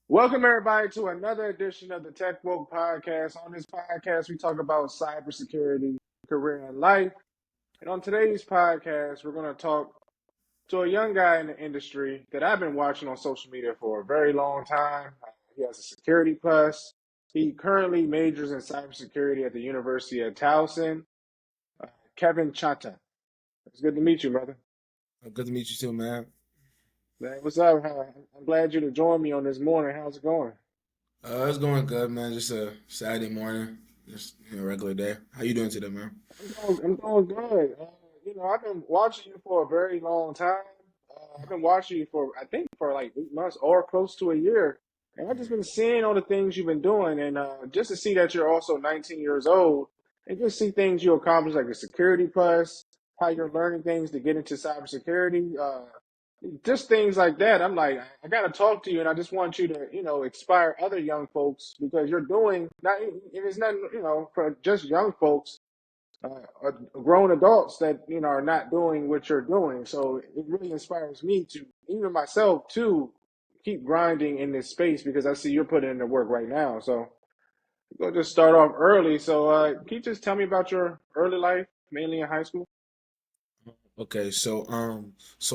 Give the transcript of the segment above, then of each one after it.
Welcome everybody to another edition of the Tech Woke Podcast. On this podcast, we talk about cybersecurity, career, and life. And on today's podcast, we're going to talk to a young guy in the industry that I've been watching on social media for a very long time. He has a security plus. He currently majors in cybersecurity at the University of Towson. Uh, Kevin Tchatat. It's good to meet you, brother. Good to meet you too, man. Man, what's up? I'm glad you to join me on this morning. How's it going? It's going good, man. Just a Saturday morning, just regular day. How you doing today, man? I'm doing good. I've been watching you for a very long time. I've been watching you for, I think, for like 8 months or close to a year. And I've just been seeing all the things you've been doing. And just to see that you're also 19 years old and just see things you accomplish, like the Security Plus, how you're learning things to get into cybersecurity, just things like that. I'm like, I got to talk to you, and I just want you to, inspire other young folks because you're doing not, and it's not, for just young folks, grown adults that are not doing what you're doing. So it really inspires me to, even myself, to keep grinding in this space because I see you're putting in the work right now. So we'll just start off early. So can you just tell me about your early life, mainly in high school? Okay, so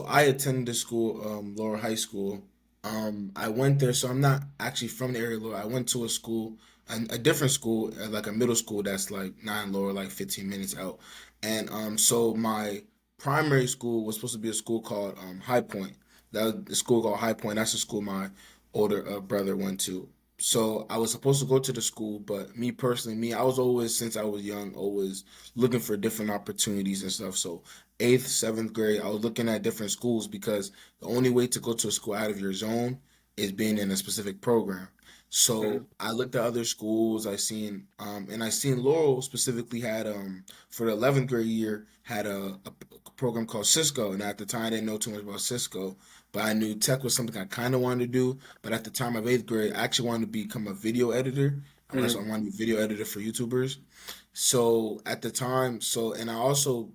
I attended the school, Lower High School. I went there, so I'm not actually from the area, Lower. I went to a school, a different school, like a middle school that's like not in Lower, like 15 minutes out. And so my primary school was supposed to be a school called High Point. That was the school called High Point. That's the school my older brother went to. So I was supposed to go to the school, but me personally, I was always, since I was young, always looking for different opportunities and stuff. So eighth, seventh grade, I was looking at different schools because the only way to go to a school out of your zone is being in a specific program. Mhm. So I looked at other schools. I seen Laurel specifically had for the 11th grade year had a program called Cisco, and at the time I didn't know too much about Cisco, but I knew tech was something I kind of wanted to do. But at the time of eighth grade, I actually wanted to become a video editor. So I Mhm. wanted to be a video editor for YouTubers. So at the time, and I also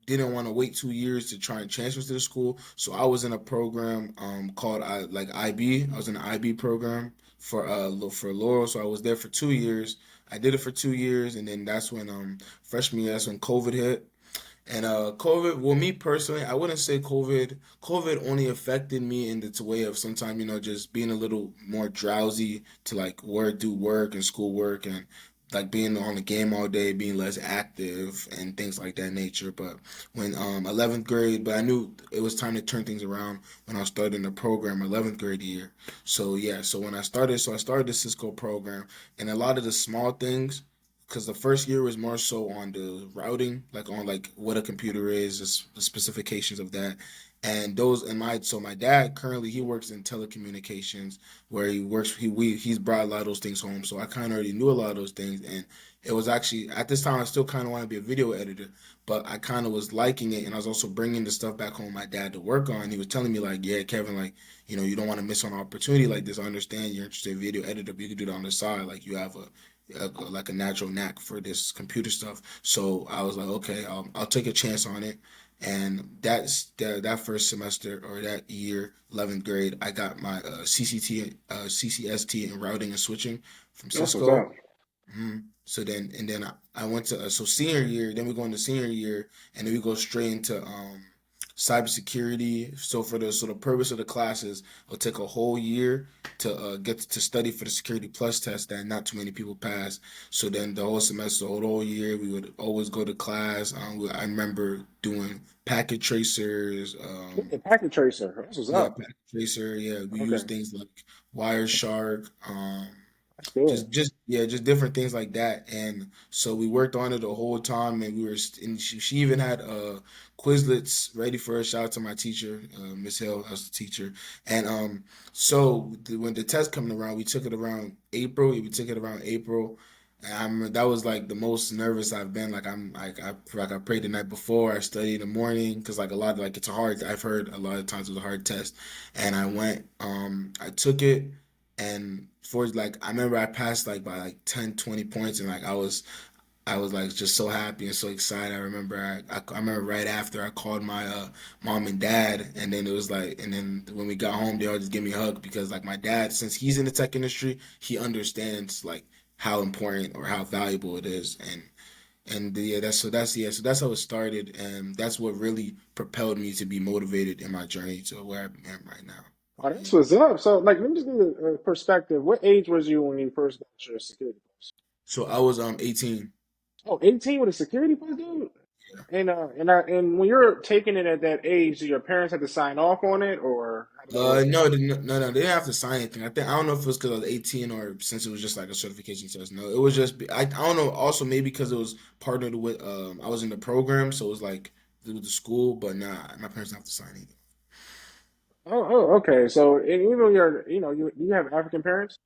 didn't want to wait 2 years to try and transfer to the school. So I was in a program called like IB. I was in an IB program for Laurel. So I was there for 2 years. I did it for 2 years, and then that's when freshman year, that's when COVID hit. And COVID, well, me personally, I wouldn't say COVID. COVID only affected me in the way of sometimes, just being a little more drowsy to like do work and school work and like being on the game all day, being less active and things like that nature. But when 11th grade, but I knew it was time to turn things around when I started in the program 11th grade year. So yeah, so I started the Cisco program, and a lot of the small things, because the first year was more so on the routing, like on like what a computer is, the specifications of that, and those. And my dad currently he works in telecommunications, where he works he's brought a lot of those things home. So I kind of already knew a lot of those things, and it was actually at this time I still kind of want to be a video editor, but I kind of was liking it, and I was also bringing the stuff back home with my dad to work on. He was telling me like, yeah, Kevin, like you don't want to miss on an opportunity like this. I understand you're interested in video editor, but you can do it on the side, like you have like a natural knack for this computer stuff. So I was like, okay, I'll take a chance on it. And that first semester or that year, 11th grade, I got my CCST in routing and switching from That's what's Cisco. up. So then I went to so senior year. Then we go into senior year, and then we go straight into cybersecurity. So the purpose of the classes will take a whole year to get to study for the Security Plus test that not too many people pass. So then the whole semester, the whole year, we would always go to class. I remember doing packet tracers. Yeah, packet tracer. That's what's Yeah, up. packet tracer. Yeah, we use Okay, things like Wireshark. that's good. Just different things like that. And so we worked on it the whole time, and and she even had Quizlets ready for us. Shout out to my teacher, Miss Hill, as the teacher. And when the test coming around, we took it around April. We took it around April. And that was like the most nervous I've been. I prayed the night before. I studied in the morning because like a lot of, like it's a hard. I've heard a lot of times it was a hard test, and I took it, and for like I remember I passed like by like 10, 20 points, and like I was like just so happy and so excited. I remember right after I called my mom and dad, and then it was like, and then when we got home, they all just give me a hug because like my dad, since he's in the tech industry, he understands like how important or how valuable it is, and yeah, that's how it started, and that's what really propelled me to be motivated in my journey to where I am right now. Oh, Yeah. that's what's up. So, like, let me just give you a perspective. What age was you when you first got your security plus? So I was 18. Oh, 18 with a security plus, dude? And when you're taking it at that age, do your parents have to sign off on it, or how does that work? No, no, they didn't have to sign anything. I don't know if it was because I was 18 or since it was just like a certification test. No, it was just I don't know. Also, maybe because it was partnered with I was in the program, so it was like through the school. But nah, my parents didn't have to sign anything. Okay. So, and even your, you have African parents?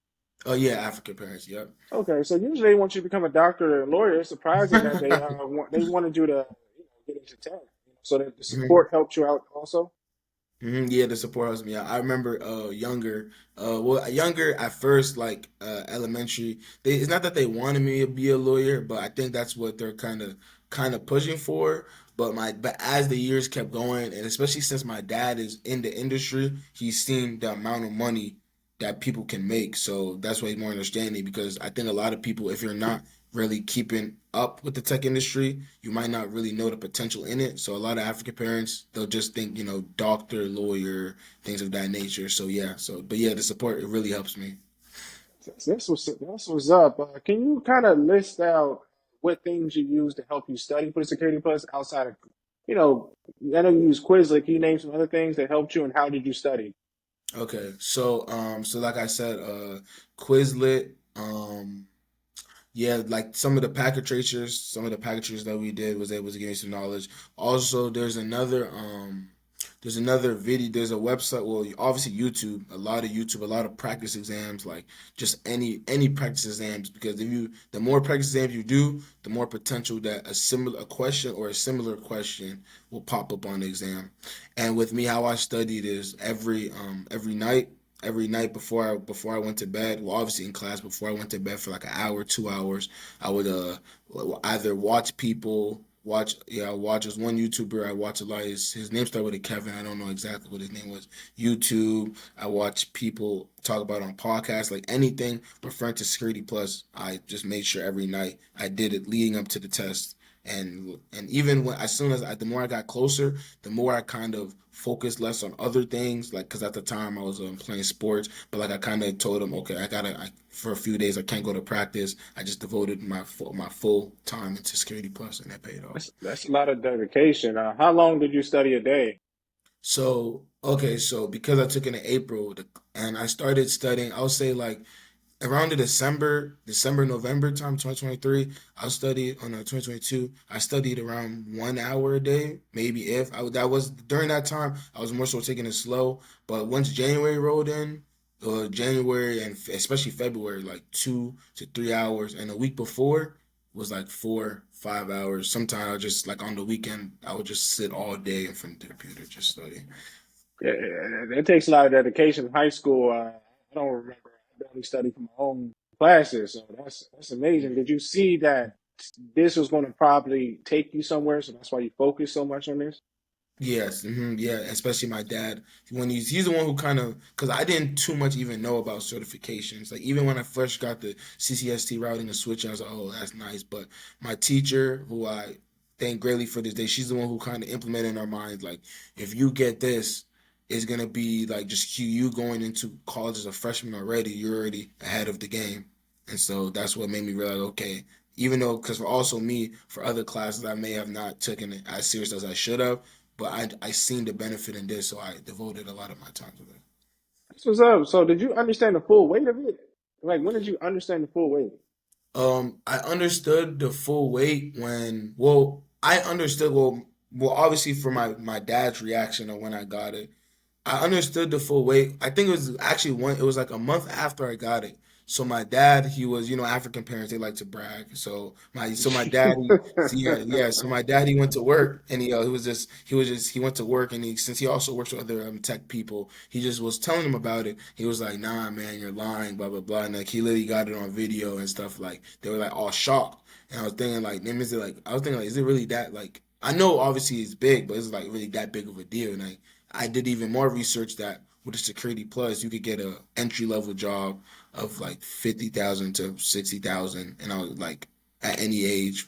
Oh yeah, African parents. Yep. Okay, so usually they want you to become a doctor or a lawyer. It's surprising that they wanted you to get into tech. So that the support helped you out also. Yeah, the support helps me out. I remember younger at first, like elementary. It's not that they wanted me to be a lawyer, but I think that's what they're kind of pushing for. But as the years kept going, and especially since my dad is in the industry, he's seen the amount of money that people can make. So that's why he's more understanding because I think a lot of people, if you're not really keeping up with the tech industry, you might not really know the potential in it. So a lot of African parents, they'll just think, doctor, lawyer, things of that nature. So yeah, but yeah, the support it really helps me. That's what's up. Can you kind of list out what things you use to help you study for the Security Plus outside of, you know, I know you use Quizlet. Can you name some other things that helped you and how did you study? Okay, so like I said, Quizlet, yeah, like some of the packet tracers that we did was able to give me some knowledge. Also, there's another video, there's a website, well, obviously YouTube, a lot of practice exams, like just any practice exams, because the more practice exams you do, the more potential that a question or a similar question will pop up on the exam. And with me, how I studied is every night before I went to bed. Well, obviously in class before I went to bed for like an hour, 2 hours, I would either watch people watch yeah I watch this one YouTuber I watch a lot. His name started with a Kevin. I don't know exactly what his name was. YouTube. I watch people talk about on podcasts, like anything referring to Security Plus. I just made sure every night I did it leading up to the test. And even when as soon as the more I got closer, the more I kind of focused less on other things, like because at the time I was playing sports, but like I kind of told him, okay, for a few days I can't go to practice. I just devoted my full time into Security Plus, and that paid off. That's a lot of dedication. How long did you study a day? So okay, so because I took it in April, and I started studying, I would say like around the December, November time, 2023, I studied on 2022. I studied around 1 hour a day, maybe if I that was during that time, I was more so taking it slow. But once January rolled in, January and especially February, like 2 to 3 hours, and the week before was like 4, 5 hours. Sometimes I just like on the weekend, I would just sit all day in front of the computer just studying. Yeah, it takes a lot of dedication. In high school, I don't remember. I barely studied for my own classes, so that's amazing. Did you see that this was going to probably take you somewhere? So that's why you focus so much on this. Yes, yeah, especially my dad when he's the one who kind of because I didn't too much even know about certifications. Like even when I first got the CCST routing and switching, I was like, oh, that's nice. But my teacher, who I thank greatly for this day, she's the one who kind of implemented in our minds like if you get this, it's gonna be like just you going into college as a freshman already. You're already ahead of the game, and so that's what made me realize, okay, even though because for also me for other classes I may have not taken it as serious as I should have, but I seen the benefit in this, so I devoted a lot of my time to it. That's what's up. So did you understand the full weight of it? Like when did you understand the full weight? I understood the full weight I understood obviously for my dad's reaction of when I got it. I understood the full weight. I think it was actually it was like a month after I got it. So my dad, he was, African parents, they like to brag. So my dad, so my dad, he went to work, and he went to work, and since he also works with other tech people, he just was telling them about it. He was like, "Nah, man, you're lying, blah blah blah," and like he literally got it on video and stuff. Like they were like all shocked, and I was thinking like, is it really that like? I know obviously it's big, but it's like really that big of a deal, and I did even more research that with a Security Plus, you could get a entry level job of like 50,000 to 60,000, and I was like, at any age,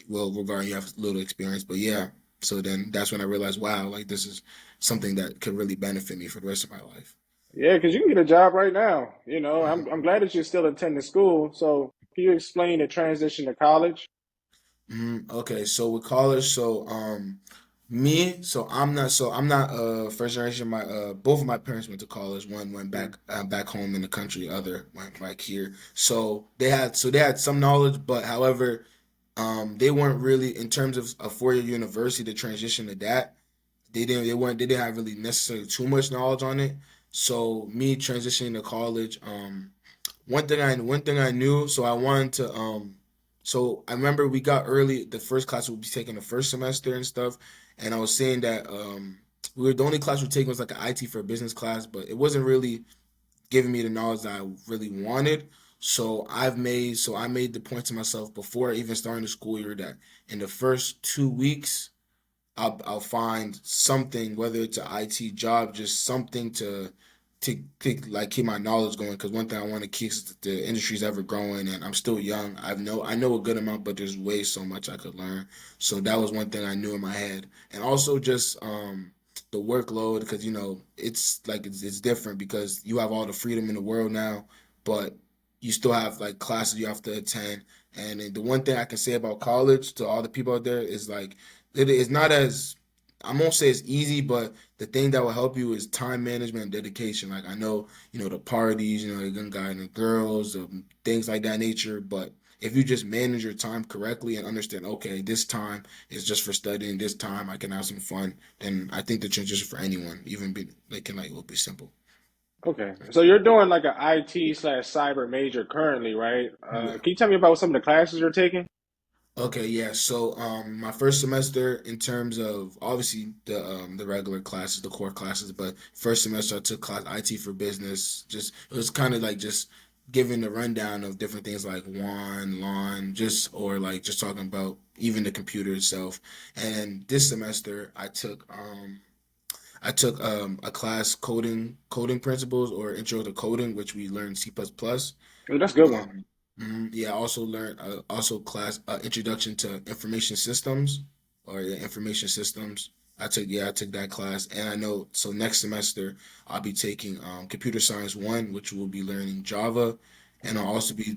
well, regarding you have little experience, but yeah. So then that's when I realized, wow, like this is something that could really benefit me for the rest of my life. Yeah, because you can get a job right now. I'm glad that you're still attending school. So can you explain the transition to college? Okay, so with college, me, so I'm not first generation. My both of my parents went to college. One went back home in the country, the other went back here. So they had some knowledge, but however, they weren't really in terms of a 4-year university to transition to that. They didn't have really necessarily too much knowledge on it. So me transitioning to college, one thing I knew, so I wanted to so I remember we got early the first class we'll be taking the first semester and stuff, and I was saying that we were the only class we were taking was like an IT for business class, but it wasn't really giving me the knowledge that I really wanted. So I made the point to myself before even starting the school year that in the first 2 weeks I'll find something, whether it's an IT job, just something to like keep my knowledge going. Because one thing I want to keep is the industry's ever growing, and I'm still young. I know a good amount, but there's way so much I could learn. So that was one thing I knew in my head, and also just the workload, because it's like it's different because you have all the freedom in the world now, but you still have like classes you have to attend. And the one thing I can say about college to all the people out there is like it is not as I won't say it's easy, but the thing that will help you is time management and dedication. Like I know, the parties, the young guy and the girls, things like that nature. But if you just manage your time correctly and understand, okay, this time is just for studying, this time I can have some fun, then I think the transition for anyone, even be like can like will be simple. Okay, so you're doing like an IT/cyber major currently, right? Yeah. Can you tell me about some of the classes you're taking? Okay, yeah. So, my first semester, in terms of obviously the regular classes, the core classes, but first semester I took class IT for business. Just it was kind of like just giving the rundown of different things like WAN, LAN, just or like just talking about even the computer itself. And this semester I took a class coding principles or intro to coding, which we learned C++. Oh, that's a good one. Yeah, I also learned also class introduction to information systems or yeah, information systems. I took that class, and I know so next semester I'll be taking computer science one, which will be learning Java, and I'll also be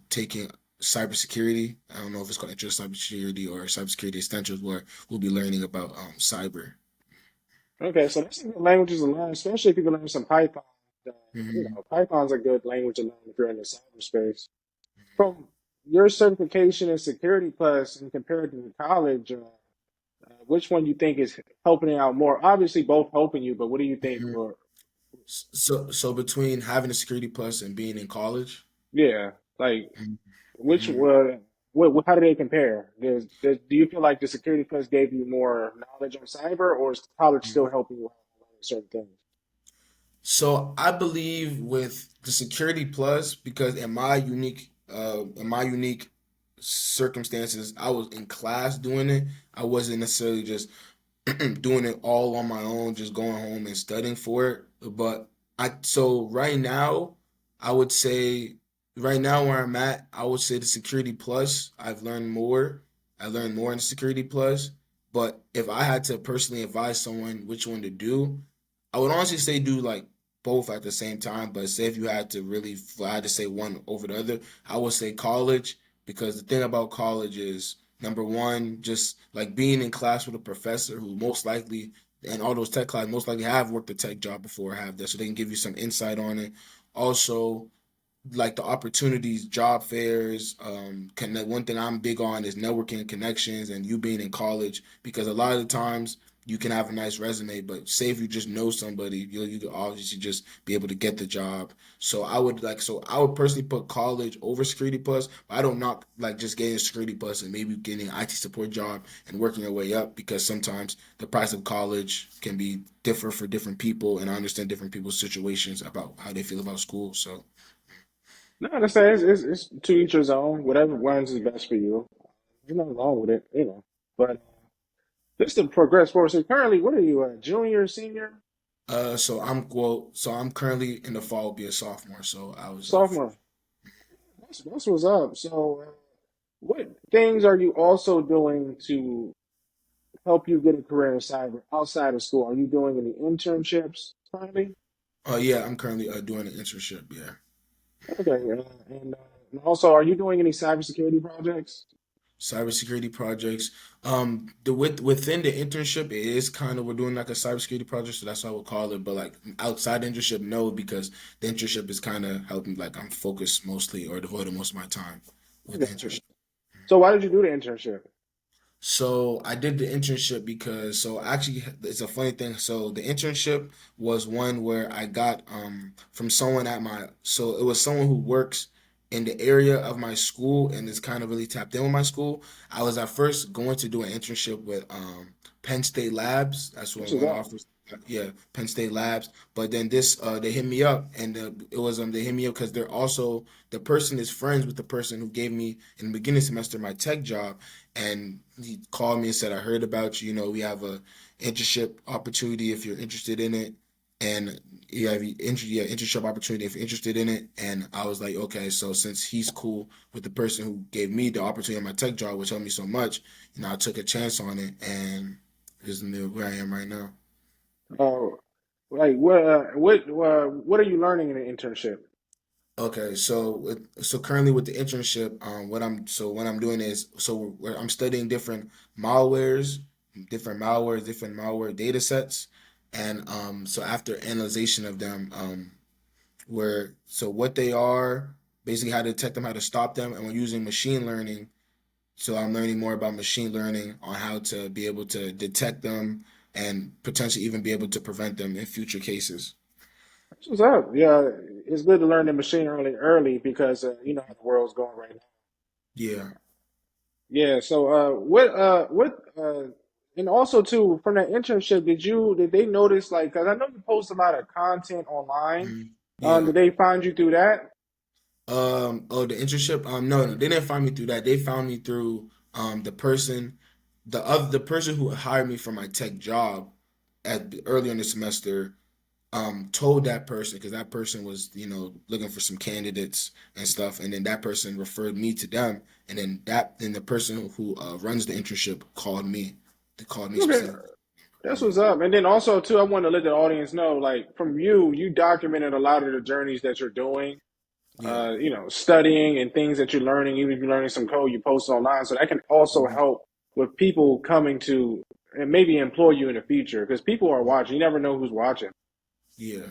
taking cybersecurity. I don't know if it's called intro to cybersecurity or cybersecurity essentials, where we'll be learning about cyber. Okay, so that's some good languages to learn, especially if you can learn some Python. Uh, hmm Python's a good language to learn if you're in the cyberspace. From your certification in Security Plus and compared to college, which one you think is helping you out more? Obviously, both helping you, but what do you think? hmm Or So between having a security plus and being in college. yeah, like which Mhm. how do they compare? Do you feel like the Security Plus gave you more knowledge on cyber, or is college still helping you out on learning certain things? So I believe with the Security Plus, because in my unique circumstances, I was in class doing it. I wasn't necessarily just doing it all on my own, just going home and studying for it. But right now, I would say right now where I'm at, I would say the Security Plus, I've learned more. I learned more in the Security Plus. But if I had to personally advise someone which one to do, I would honestly say do like both at the same time. But say if you had to really, if I had to say one over the other, I would say college, because the thing about college is number one, just like being in class with a professor who most likely, and all those tech classes most likely have worked a tech job before, have that, so they can give you some insight on it. Also, like the opportunities, job fairs. One thing I'm big on is networking connections, and you being in college, because a lot of the times, you can have a nice resume, but say if you just know somebody, you could obviously just be able to get the job. So I would personally put college over Security Plus, but I don't knock like just getting a Security Plus and maybe getting an IT support job and working your way up because sometimes the price of college can be different for different people, and I understand different people's situations about how they feel about school. So No, I understand. It's to each his own. Whatever one's is best for you. There's nothing wrong with it, you know. But just to progress forward. So currently, what are you, a junior, senior, so I'm currently in the fall will be a sophomore. So I was sophomore? That's what's up. So, what things are you also doing to help you get a career in cyber outside of school? Are you doing any internships currently? yeah, I'm currently doing an internship. Yeah. Okay, and also, are you doing any cybersecurity projects? Cybersecurity projects. Within the internship, it is kind of we're doing like a cybersecurity project, so that's how we'll call it. But like outside the internship, no, because the internship is kind of helping. Like I'm focused mostly or devoting most of my time with the Okay. internship. So, why did you do the internship? So I did the internship because so actually it's a funny thing. So the internship was one where I got from someone at my so it was someone who works in the area of my school and is kind of really tapped in with my school. I was at first going to do an internship with Penn State Labs. That's This what is one up. offers. Yeah, Penn State Labs. But then this they hit me up and it was they hit me up because they're also the person is friends with the person who gave me in the beginning semester my tech job, and he called me and said, "I heard about you. You know, we have a internship opportunity if you're interested in it, and you have internship opportunity if you're interested in it." And I was like, okay. So since he's cool with the person who gave me the opportunity on my tech job, which helped me so much, I took a chance on it, and this is where I am right now. Uh, like what are you learning in the internship? Okay, so currently with the internship, what I'm doing is I'm studying different malware data sets, and so after analyzation of them, where so what they are, basically how to detect them, how to stop them, and we're using machine learning. So I'm learning more about machine learning on how to be able to detect them and potentially even be able to prevent them in future cases. What's up? Yeah, it's good to learn the machine early because you know how the world's going right now. Yeah. Yeah. So, and also too from that internship, did they notice like? Because I know you post a lot of content online. Mhm. Yeah. Did they find you through that? Oh, the internship. No, they didn't find me through that. They found me through the person who hired me for my tech job earlier in the semester. Told that person because that person was, looking for some candidates and stuff, and then that person referred me to them, and then the person who runs the internship called me. They called me Okay, specifically. that's what's up. And then also too, I want to let the audience know, like from you, you documented a lot of the journeys that you're doing. Yeah. You know, studying and things that you're learning, even if you're learning some code you post online. So that can also Mhm. help with people coming to and maybe employ you in the future because people are watching. You never know who's watching. Yeah.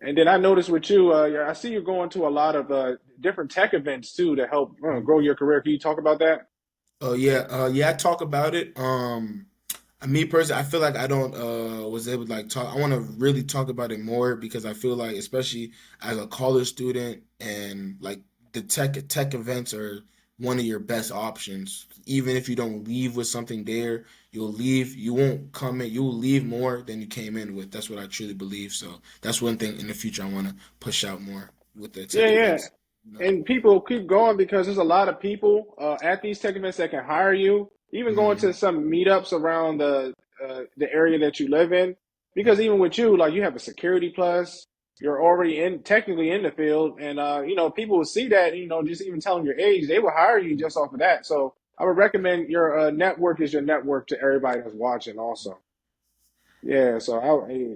And then I noticed with you, I see you going to a lot of different tech events too to help Mhm. grow your career. Can you talk about that? Oh yeah, yeah. I talk about it. Me personally, I feel like I don't was able to like talk. I want to really talk about it more because I feel like, especially as a college student, and like the tech events are one of your best options. Even if you don't leave with something there, you'll leave. You won't come in. You will leave more than you came in with. That's what I truly believe. So that's one thing in the future I want to push out more with the Yeah, tech yeah. events. And people keep going because there's a lot of people at these tech events that can hire you. Even going to Mhm. some meetups around the area that you live in, because even with you, like you have a security plus, you're already in technically in the field, and you know people will see that. You know, just even telling your age, they will hire you just off of that. So I would recommend your network is your network to everybody that's watching. Also, yeah. So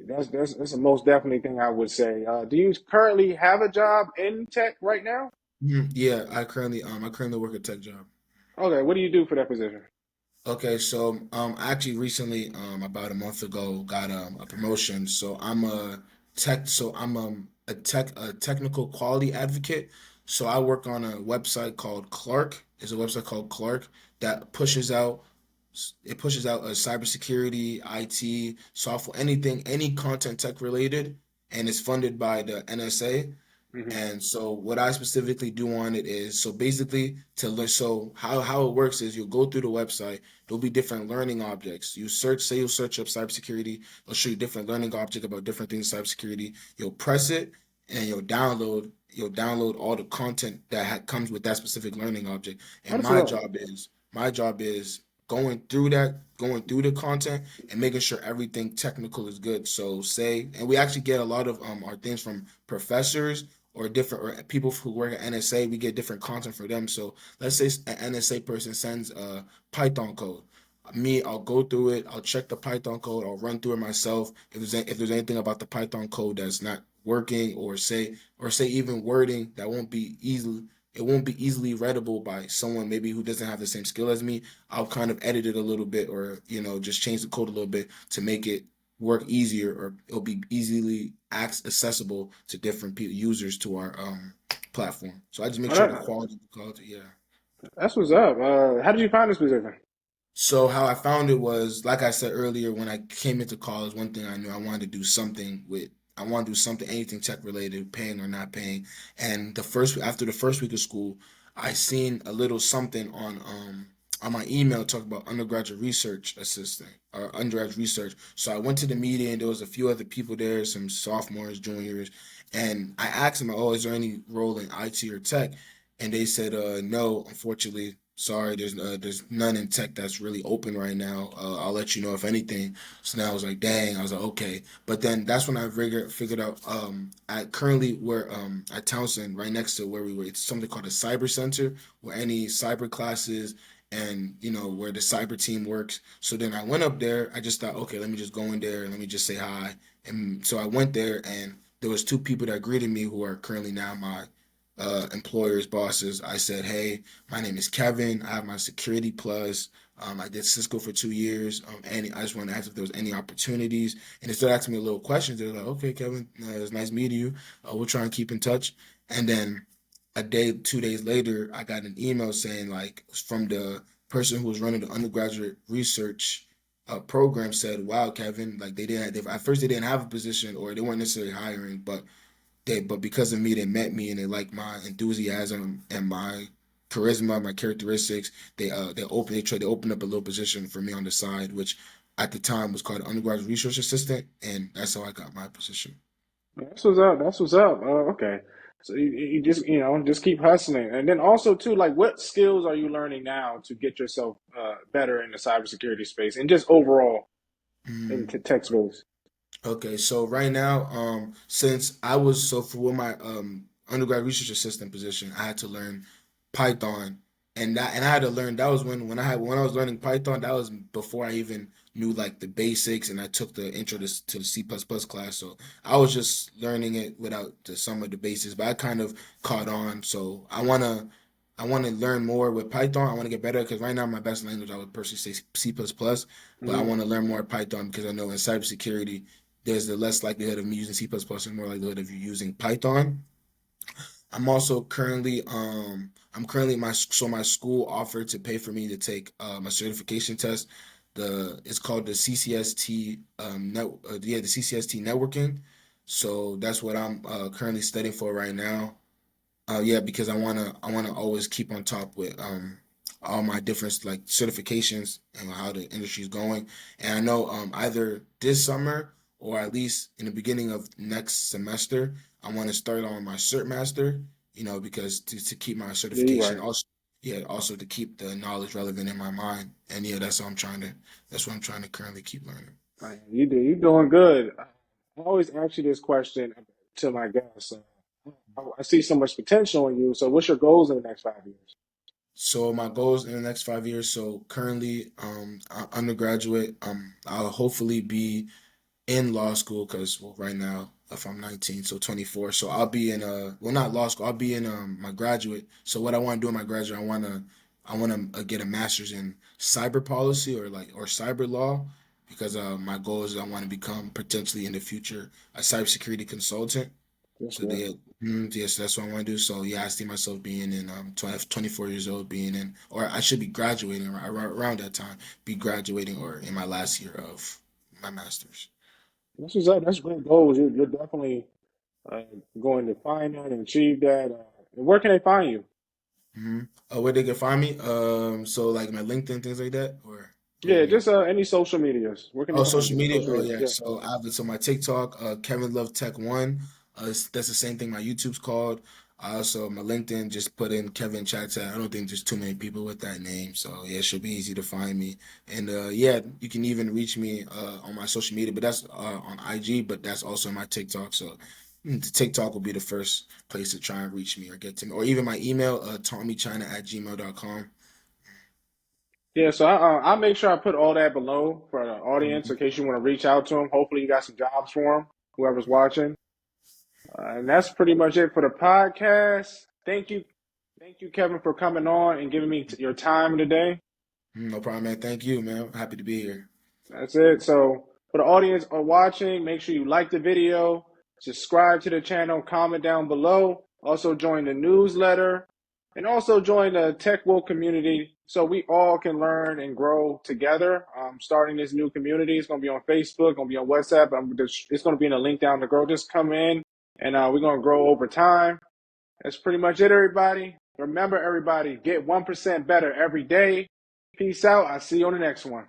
that's the most definitely thing I would say. Do you currently have a job in tech right now? Yeah, I currently work a tech job. Okay, what do you do for that position? Okay, so I actually recently about a month ago got a promotion. So I'm a technical quality advocate. So I work on a website called Clark. It's a website called Clark that pushes out. it pushes out cybersecurity, IT, software, anything, any content tech related, and it's funded by the NSA. Hmm. And so what I specifically do on it is so basically to learn so how it works is you'll go through the website, there'll be different learning objects. You search, say you'll search up cybersecurity, it'll show you different learning object about different things cybersecurity. You'll press it and you'll download all the content that comes with that specific learning object. Oh, And that's what's up. my job is going through the content and making sure everything technical is good. So say, and we actually get a lot of our things from professors or different or people who work at NSA. We get different content for them. So let's say an NSA person sends a Python code. I'll go through it. I'll check the Python code. I'll run through it myself. If there's anything about the Python code that's not working, or say even wording that won't be easily readable by someone maybe who doesn't have the same skill as me. I'll kind of edit it a little bit, or just change the code a little bit to make it work easier, or it'll be easily accessible to different users to our platform. So I just make Oh, sure the quality of the code, yeah. that's what's up. How did you find this position? So how I found it was, like I said earlier, when I came into college, one thing I knew I wanted to do something with. I want to do something, anything tech related, paying or not paying. And after the first week of school, I seen a little something on my email talk about undergraduate research assistant or undergraduate research. So I went to the meeting. There was a few other people there, some sophomores, juniors, and I asked them, "Oh, is there any role in IT or tech?" And they said, "No, unfortunately." Sorry, there's none in tech that's really open right now. I'll let you know if anything. So now I was like, dang. I was like, okay. But then that's when I figured out. At currently where at Townsend, right next to where we were, it's something called a cyber center, where any cyber classes and where the cyber team works. So then I went up there. I just thought, okay, let me just go in there and let me just say hi. And so I went there, and there was two people that greeted me who are currently now my employers, bosses. I said, hey, my name is Kevin. I have my security plus. I did Cisco for 2 years. And I just want to ask if there was any opportunities. And they started asking me little questions. They're like, okay, Kevin, it's nice meeting you. We'll try and keep in touch. And then a day, 2 days later, I got an email saying, like, from the person who was running the undergraduate research program, said, wow, Kevin, like at first they didn't have a position, or they weren't necessarily hiring, but because of me, they met me and they liked my enthusiasm and my charisma, my characteristics. They opened up a little position for me on the side, which at the time was called undergraduate research assistant, and that's how I got my position. That's what's up. That's what's up. Okay. So you just just keep hustling, and then also too, like, what skills are you learning now to get yourself better in the cybersecurity space and just overall in Mm. tech space? Okay, so right now, since I was so for my undergrad research assistant position, I had to learn Python, and I had to learn that was when I was learning Python, that was before I even knew like the basics, and I took the intro to the C++ class, so I was just learning it without some of the basics, but I kind of caught on. So I want to learn more with Python. I want to get better because right now my best language I would personally say C++, but I Hmm. want to learn more Python because I know in cybersecurity there's the less likelihood of me using C++ and more likelihood of you using Python. I'm currently my school offered to pay for me to take my certification test. It's called the CCST the CCST networking. So that's what I'm currently studying for right now. Yeah, because I wanna always keep on top with all my different like certifications and how the industry is going. And I know either this summer or at least in the beginning of next semester, I want to start on my cert master. Because to keep my Yeah, you're certification, right. also yeah, also to keep the knowledge relevant in my mind. And yeah, that's what I'm trying to currently keep learning. Man, you're doing good. I always ask you this question to my guests. I see so much potential in you. So, what's your goals in the next 5 years? So my goals in the next 5 years. So currently, undergraduate. I'll hopefully be in law school because well, right now, if I'm 19, so 24. So I'll be in well, not law school. I'll be in my graduate. So what I want to do in my graduate, I want to get a master's in cyber policy or cyber law because my goal is I want to become potentially in the future a cybersecurity consultant. That's So good. yes, that's what I want to do. So yeah, I see myself being in 24 years old, being in, or I should be graduating around that time, be graduating or in my last year of my master's. This is up. That's great goals. You're definitely uh, going to find that and achieve that. And where can they find you? hmm Where they can find me? So like my LinkedIn, things like that, or what do you Yeah, mean? just any social medias. Where can they Oh, find social you on media. social Oh media? yeah. Yeah. So I have it. So my TikTok, Kevin Love Tech One. That's the same thing my YouTube's called. Also my LinkedIn, just put in Kevin Tchatat. I don't think there's too many people with that name. So yeah, it should be easy to find me. And yeah, you can even reach me on my social media, but that's on IG, but that's also my TikTok. So the TikTok will be the first place to try and reach me or get to me. Or even my email, tommychina@gmail.com. Yeah, so I'll make sure I put all that below for the audience in case you want to reach out to them. Hopefully, you got some jobs for them, whoever's watching. And that's pretty much it for the podcast. Thank you, Kevin, for coming on and giving me your time today. No problem, man. Thank you, man. Happy to be here. That's it. So for the audience are watching, make sure you like the video, subscribe to the channel, comment down below. Also join the newsletter and also join the Tech Woke community so we all can learn and grow together. Starting this new community. It's going to be on Facebook, going to be on WhatsApp. It's going to be in a link down the road. Just come in and we're going to grow over time. That's pretty much it, everybody. Remember, everybody, get 1% better every day. Peace out. I'll see you on the next one.